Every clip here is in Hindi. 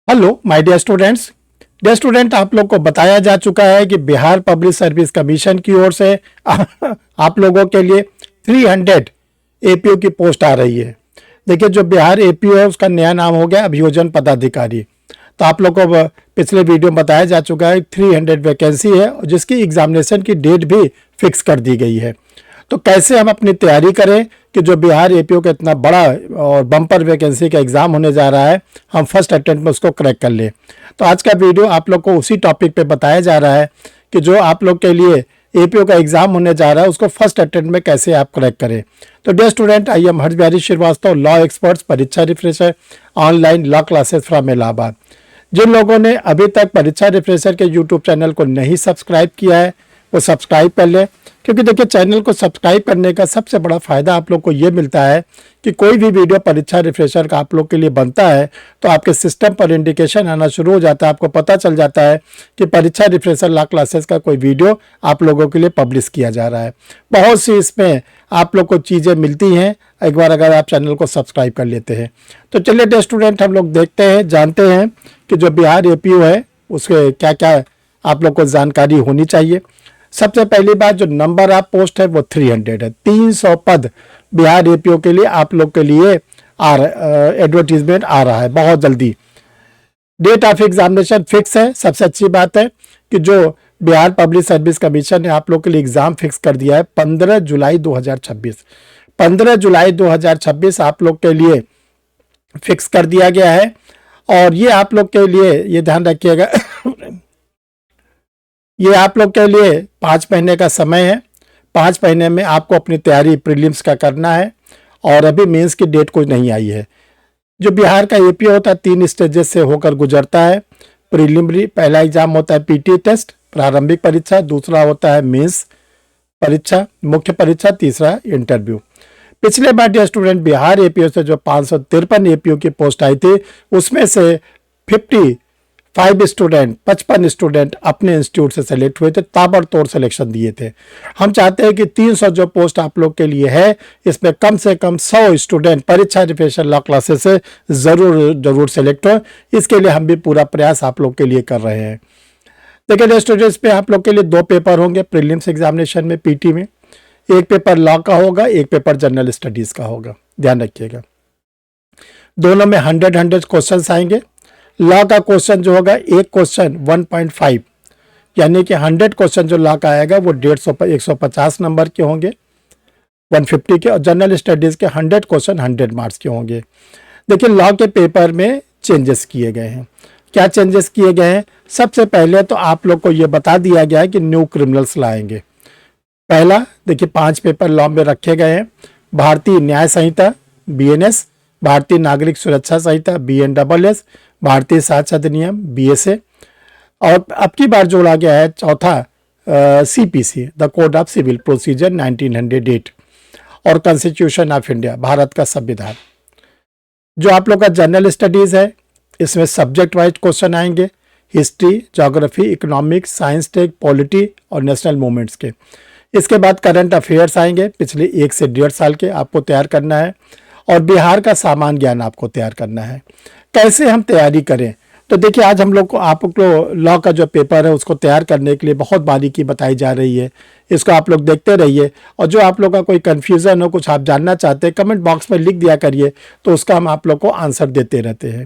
हेलो माय डियर स्टूडेंट, आप लोग को बताया जा चुका है कि बिहार पब्लिक सर्विस कमीशन की ओर से आप लोगों के लिए 300 एपीओ की पोस्ट आ रही है। देखिए, जो बिहार एपीओ है उसका नया नाम हो गया अभियोजन पदाधिकारी। तो आप लोग को पिछले वीडियो में बताया जा चुका है 300 वैकेंसी है और जिसकी एग्जामिनेशन की डेट भी फिक्स कर दी गई है। तो कैसे हम अपनी तैयारी करें कि जो बिहार एपीओ का इतना बड़ा और बम्पर वैकेंसी का एग्ज़ाम होने जा रहा है, हम फर्स्ट अटेम्प्ट में उसको क्रैक कर लें। तो आज का वीडियो आप लोग को उसी टॉपिक पे बताया जा रहा है कि जो आप लोग के लिए एपीओ का एग्ज़ाम होने जा रहा है उसको फर्स्ट अटेम्प्ट में कैसे आप क्रैक करें। तो dear student, I am Harsh Bihari Srivastava, law experts, परीक्षा refresher, online law classes from Allahabad. जिन लोगों ने अभी तक परीक्षा रिफ्रेशर के यूट्यूब चैनल को नहीं सब्सक्राइब किया है वो सब्सक्राइब कर ले, क्योंकि देखिए चैनल को सब्सक्राइब करने का सबसे बड़ा फ़ायदा आप लोग को ये मिलता है कि कोई भी वीडियो परीक्षा रिफ्रेशर का आप लोग के लिए बनता है तो आपके सिस्टम पर इंडिकेशन आना शुरू हो जाता है, आपको पता चल जाता है कि परीक्षा रिफ्रेशर लॉ क्लासेस का कोई वीडियो आप लोगों के लिए पब्लिश किया जा रहा है। बहुत सी इसमें आप लोग को चीज़ें मिलती हैं एक बार अगर आप चैनल को सब्सक्राइब कर लेते हैं। तो चलिए डियर स्टूडेंट, हम लोग देखते हैं, जानते हैं कि जो बिहार एपीओ है उसके क्या क्या आप लोग को जानकारी होनी चाहिए। सबसे पहली बात, जो नंबर ऑफ पोस्ट है वो 300 है। 300 पद बिहार एपीओ के लिए आप लोग के लिए एडवर्टीजमेंट आ रहा है बहुत जल्दी। डेट ऑफ एग्जामिनेशन फिक्स है। सबसे अच्छी बात है कि जो बिहार पब्लिक सर्विस कमीशन ने आप लोग के लिए एग्जाम फिक्स कर दिया है 15 जुलाई 2026। 15 जुलाई 2026 आप लोग के लिए फिक्स कर दिया गया है। और ये आप लोग के लिए ये ध्यान रखिएगा ये आप लोग के लिए 5 महीने का समय है। 5 महीने में आपको अपनी तैयारी प्रीलिम्स का करना है और अभी मेंस की डेट कोई नहीं आई है। जो बिहार का एपीओ होता है 3 स्टेजेस से होकर गुजरता है। प्रीलिमिनरी पहला एग्जाम होता है पीटी टेस्ट, प्रारंभिक परीक्षा, दूसरा होता है मेंस परीक्षा, मुख्य परीक्षा, तीसरा इंटरव्यू। पिछले बार डियर स्टूडेंट बिहार एपीओ से जो 553 एपीओ की पोस्ट आई थी उसमें से 55 स्टूडेंट 55 स्टूडेंट अपने इंस्टीट्यूट से सेलेक्ट हुए थे, ताबड़तोड़ सिलेक्शन दिए थे। हम चाहते हैं कि 300 जो पोस्ट आप लोग के लिए है इसमें कम से कम 100 स्टूडेंट परीक्षा रिफ्रेशर लॉ क्लासेस से जरूर सेलेक्ट हो। इसके लिए हम भी पूरा प्रयास आप लोग के लिए कर रहे हैं। देखिए स्टूडेंट्स पे आप लोग के लिए 2 पेपर होंगे प्रीलिम्स एग्जामिनेशन में पीटी में। एक पेपर लॉ का होगा, एक पेपर जनरल स्टडीज का होगा, ध्यान रखिएगा। दोनों में 100 क्वेश्चन आएंगे। लॉ का क्वेश्चन जो होगा एक क्वेश्चन 1.5 यानी कि 100 क्वेश्चन जो लॉ का आएगा वो 150 नंबर के होंगे 150 के, और जनरल स्टडीज के 100 क्वेश्चन 100 मार्क्स के होंगे। देखिए लॉ के पेपर में चेंजेस किए गए हैं। क्या चेंजेस किए गए हैं? सबसे पहले तो आप लोग को ये बता दिया गया है कि न्यू क्रिमिनल्स लाएंगे। पहला देखिए 5 पेपर लॉ में रखे गए हैं। भारतीय न्याय संहिता बीएनएस, भारतीय नागरिक सुरक्षा संहिता बीएनएस, भारतीय साक्ष्य अधिनियम बीएसए, और अब की बार जोड़ा गया है चौथा CPC the Code of Civil Procedure 1908 और कॉन्स्टिट्यूशन ऑफ इंडिया भारत का संविधान। जो आप लोग का जनरल स्टडीज है इसमें सब्जेक्ट वाइज क्वेश्चन आएंगे, history, geography, economics, science tech, polity और नेशनल मूवमेंट्स के। इसके बाद करंट अफेयर्स आएंगे, पिछले 1 से 1.5 साल के आपको तैयार करना है, और बिहार का सामान्य ज्ञान आपको तैयार करना है। कैसे हम तैयारी करें? तो देखिए आज हम लोग को आपको लॉ का जो पेपर है उसको तैयार करने के लिए बहुत बारीकी बताई जा रही है। इसको आप लोग देखते रहिए, और जो आप लोग का कोई कन्फ्यूज़न हो, कुछ आप जानना चाहते हैं, कमेंट बॉक्स में लिख दिया करिए, तो उसका हम आप लोग को आंसर देते रहते हैं।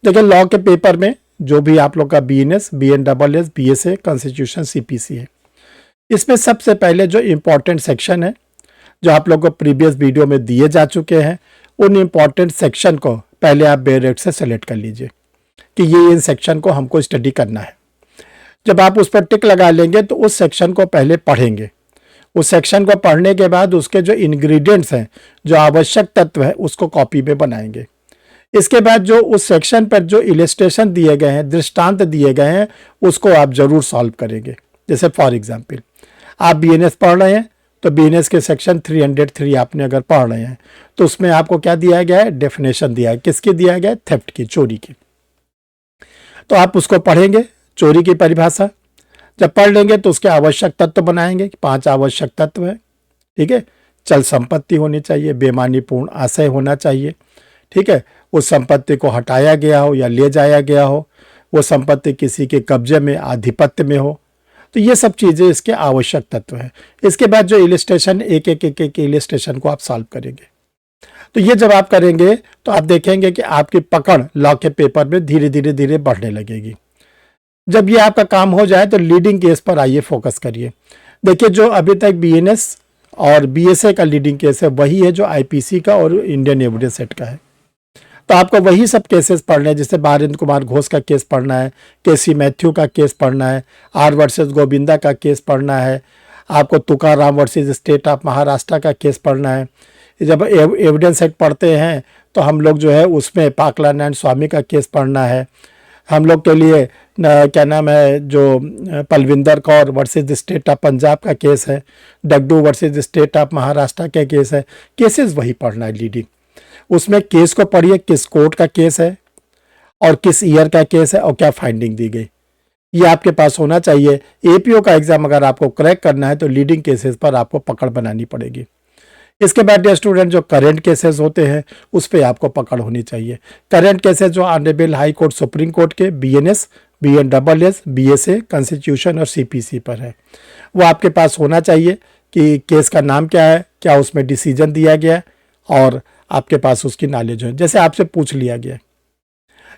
देखिए लॉ के पेपर में जो भी आप लोग का BNS, BNS, BSA, constitution, CPC है, इसमें सबसे पहले जो इम्पोर्टेंट सेक्शन है जो आप लोग को प्रीवियस वीडियो में दिए जा चुके हैं, उन इम्पॉर्टेंट सेक्शन को पहले आप बेरेक्ट से सेलेक्ट कर लीजिए कि ये इन सेक्शन को हमको स्टडी करना है। जब आप उस पर टिक लगा लेंगे तो उस सेक्शन को पहले पढ़ेंगे। उस सेक्शन को पढ़ने के बाद उसके जो इंग्रेडिएंट्स हैं, जो आवश्यक तत्व है, उसको कॉपी में बनाएंगे। इसके बाद जो उस सेक्शन पर जो इलस्ट्रेशन दिए गए हैं, दृष्टांत दिए गए हैं, उसको आप जरूर सॉल्व करेंगे। जैसे फॉर एग्जाम्पल आप बीएनएस पढ़ रहे हैं तो बीएनएस के सेक्शन 303 आपने अगर पढ़ रहे हैं तो उसमें आपको क्या दिया गया है? डेफिनेशन दिया है। किसकी दिया गया है? थेफ्ट की, चोरी की। तो आप उसको पढ़ेंगे, चोरी की परिभाषा। जब पढ़ लेंगे तो उसके आवश्यक तत्व बनाएंगे। 5 आवश्यक तत्व है, ठीक है। चल संपत्ति होनी चाहिए, बेमानीपूर्ण आशय होना चाहिए, ठीक है। उस संपत्ति को हटाया गया हो या ले जाया गया हो, वो संपत्ति किसी के कब्जे में, आधिपत्य में हो। तो ये सब चीज़ें इसके आवश्यक तत्व हैं। इसके बाद जो इलिस्ट्रेशन, एक एक इलिस्ट्रेशन को आप सॉल्व करेंगे। तो ये जब आप करेंगे तो आप देखेंगे कि आपकी पकड़ लॉ के पेपर में धीरे धीरे बढ़ने लगेगी। जब ये आपका काम हो जाए तो लीडिंग केस पर आइए, फोकस करिए। देखिए, जो अभी तक बीएनएस और बीएसए का लीडिंग केस है वही है जो आईपीसी का और इंडियन एविडेंस सेट का है। तो आपको वही सब केसेस पढ़ने हैं, जैसे बारेंद्र कुमार घोष का केस पढ़ना है, केसी मैथ्यू का केस पढ़ना है, आर वर्सेस गोविंदा का केस पढ़ना है, आपको Tukaram versus State of Maharashtra का केस पढ़ना है। जब एविडेंस सेट पढ़ते हैं तो हम लोग जो है उसमें पाकलानंद स्वामी का केस पढ़ना है। हम लोग के लिए क्या नाम है, जो Palvinder Kaur versus State of Punjab का केस है, Dagdu versus State of Maharashtra का केस है। केसेस वही पढ़ना है लीडिंग। उसमें केस को पढ़िए, किस कोर्ट का केस है और किस ईयर का केस है और क्या फाइंडिंग दी गई, ये आपके पास होना चाहिए। एपीओ का एग्जाम अगर आपको क्रैक करना है तो लीडिंग केसेस पर आपको पकड़ बनानी पड़ेगी। इसके बाद डियर स्टूडेंट, जो करंट केसेस होते हैं उस पर आपको पकड़ होनी चाहिए। करंट केसेस जो honourable high court, supreme court के बीएनएस, बीएनडबलएस, बीएसए, कॉन्स्टिट्यूशन और सीपीसी पर है, वो आपके पास होना चाहिए कि केस का नाम क्या है, क्या उसमें डिसीजन दिया गया और आपके पास उसकी नॉलेज हो। जैसे आपसे पूछ लिया गया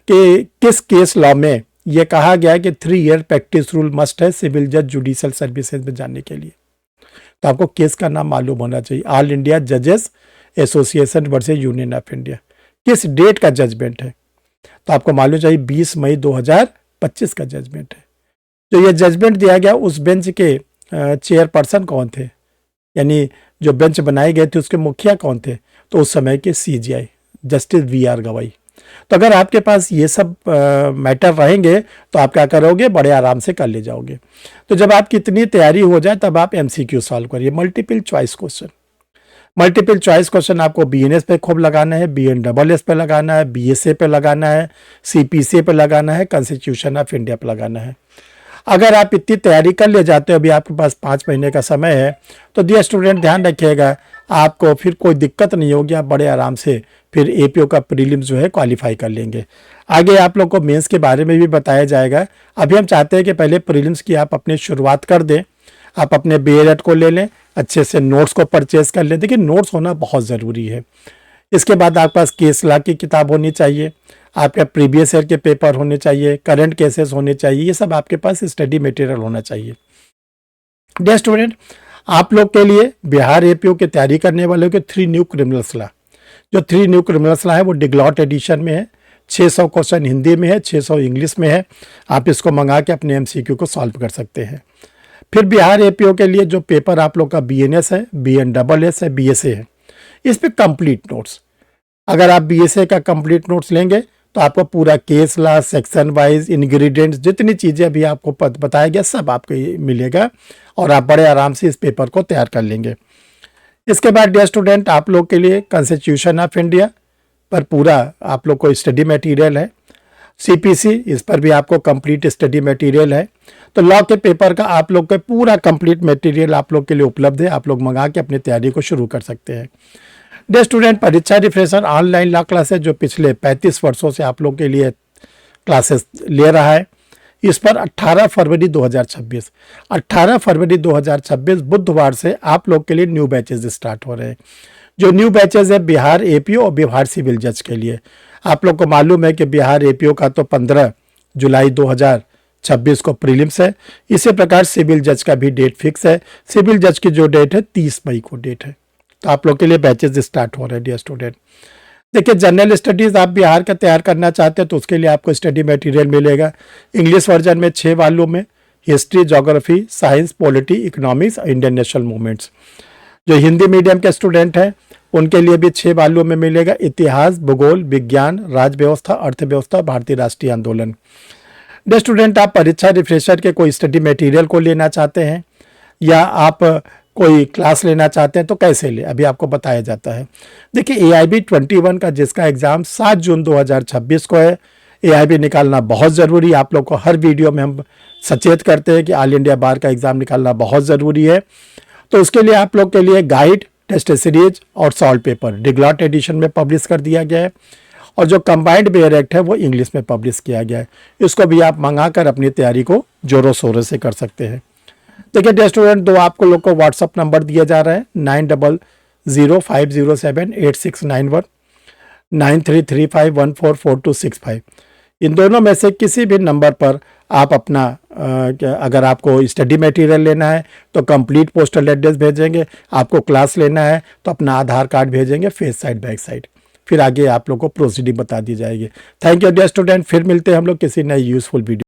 कि किस केस लॉ में ये कहा गया है कि 3 ईयर प्रैक्टिस रूल मस्ट है सिविल जज जुडिशियल सर्विसेज में जाने के लिए, तो आपको केस का नाम मालूम होना चाहिए। ऑल इंडिया जजेस association versus union of India, किस डेट का जजमेंट है, तो आपको मालूम चाहिए 20 मई 2025 का जजमेंट है। जो ये जजमेंट दिया गया उस बेंच के चेयरपर्सन कौन थे, यानी जो बेंच बनाए गए थे उसके मुखिया कौन थे, तो उस समय के सीजीआई जस्टिस वीआर गवाई। तो अगर आपके पास ये सब मैटर रहेंगे तो आप क्या करोगे, बड़े आराम से कर ले जाओगे। तो जब आपकी इतनी तैयारी हो जाए तब आप एमसीक्यू सॉल्व करिए, multiple choice question. Multiple choice question आपको बीएनएस पे खूब लगाना है, बीएनडबलएस पे लगाना है, बीएसए पे लगाना है, सीपीसी पे लगाना है, कॉन्स्टिट्यूशन ऑफ इंडिया पे लगाना है। अगर आप इतनी तैयारी कर ले जाते हो, अभी आपके पास 5 महीने का समय है, तो डियर स्टूडेंट ध्यान रखिएगा, आपको फिर कोई दिक्कत नहीं होगी, आप बड़े आराम से फिर एपीओ का प्रीलिम्स जो है क्वालिफाई कर लेंगे। आगे आप लोग को मेंस के बारे में भी बताया जाएगा। अभी हम चाहते हैं कि पहले प्रीलिम्स की आप अपनी शुरुआत कर दें, आप अपने बीएलएड को ले लें, अच्छे से नोट्स को परचेज कर लें। देखिए, नोट्स होना बहुत ज़रूरी है। इसके बाद आपके पास केस लॉ की किताब होनी चाहिए, आपके प्रीवियस ईयर के पेपर होने चाहिए, करंट केसेस होने चाहिए, ये सब आपके पास स्टडी मटेरियल होना चाहिए। डियर स्टूडेंट, आप लोग के लिए बिहार एपीओ की तैयारी करने वालों के 3 न्यू क्रिमिनल्स लॉ, जो 3 न्यू क्रिमिनल्स लॉ है वो डिग्लॉट एडिशन में है। 600 क्वेश्चन हिंदी में है, 600 इंग्लिश में है। आप इसको मंगा के अपने एमसीक्यू को सॉल्व कर सकते हैं। फिर बिहार एपीओ के लिए जो पेपर आप लोग का बीएनएस है, बीएनडबलएस है, बीएसए है, इस पर कंप्लीट नोट्स, अगर आप बीएसए का कंप्लीट नोट्स लेंगे तो आपको पूरा case law, section wise, ingredients, जितनी चीज़ें अभी आपको बताया गया सब आपको मिलेगा और आप बड़े आराम से इस पेपर को तैयार कर लेंगे। इसके बाद डियर स्टूडेंट, आप लोग के लिए कॉन्स्टिट्यूशन ऑफ इंडिया पर पूरा आप लोग को स्टडी मटेरियल है। सीपीसी, इस पर भी आपको कंप्लीट स्टडी मटेरियल है। तो लॉ के पेपर का आप लोग का पूरा कंप्लीट मटेरियल आप लोग के लिए उपलब्ध है, आप लोग मंगा के अपनी तैयारी को शुरू कर सकते हैं। डियर स्टूडेंट, परीक्षा रिफ्रेशर ऑनलाइन लॉ क्लासेस जो पिछले 35 वर्षों से आप लोग के लिए क्लासेस ले रहा है, इस पर 18 फरवरी 2026 बुधवार से आप लोग के लिए न्यू बैचेज स्टार्ट हो रहे हैं। जो न्यू बैचेज है बिहार एपीओ और बिहार सिविल जज के लिए। आप लोग को मालूम है कि बिहार एपीओ का तो 15 जुलाई 2026 को प्रीलिम्स है। इसी प्रकार सिविल जज का भी डेट फिक्स है। सिविल जज की जो डेट है 30 मई को डेट है। तो आप लोग के लिए बैचेज स्टार्ट हो रहे हैं डियर स्टूडेंट। देखिए, जनरल स्टडीज़ आप बिहार का तैयार करना चाहते हैं तो उसके लिए आपको स्टडी मटेरियल मिलेगा। इंग्लिश वर्जन में 6 वॉल्यूम में history, geography, science, polity, economics और इंडियन नेशनल मूवमेंट्स। जो हिंदी मीडियम के स्टूडेंट हैं उनके लिए भी 6 वॉल्यूम में मिलेगा। इतिहास, भूगोल, विज्ञान, राज्य व्यवस्था, अर्थव्यवस्था, भारतीय राष्ट्रीय आंदोलन। डियर स्टूडेंट, आप परीक्षा रिफ्रेशर के कोई स्टडी मटेरियल को लेना चाहते हैं या आप कोई क्लास लेना चाहते हैं तो कैसे ले, अभी आपको बताया जाता है। देखिए, AIB 21 का जिसका एग्ज़ाम 7 जून 2026 को है, AIB निकालना बहुत ज़रूरी है। आप लोग को हर वीडियो में हम सचेत करते हैं कि ऑल इंडिया बार का एग्ज़ाम निकालना बहुत ज़रूरी है। तो उसके लिए आप लोग के लिए गाइड, टेस्ट सीरीज और सॉल्व पेपर डिग्लॉट एडिशन में पब्लिश कर दिया गया है। और जो कंबाइंड बेयर एक्ट है वो इंग्लिश में पब्लिश किया गया है। इसको भी आप मंगा कर अपनी तैयारी को जोरों शोरों से कर सकते हैं। देखिए डियर स्टूडेंट, दो आपको लोग को व्हाट्सअप नंबर दिया जा रहा है 9005078691 9335144265। इन दोनों में से किसी भी नंबर पर आप अपना अगर आपको स्टडी मटेरियल लेना है तो कंप्लीट पोस्टल एड्रेस भेजेंगे, आपको क्लास लेना है तो अपना आधार कार्ड भेजेंगे, फेस साइड बैक साइड, फिर आगे आप लोग को प्रोसीडिंग बता दी जाएगी। थैंक यू डियर स्टूडेंट, फिर मिलते हैं हम लोग किसी नई यूजफुल वीडियो।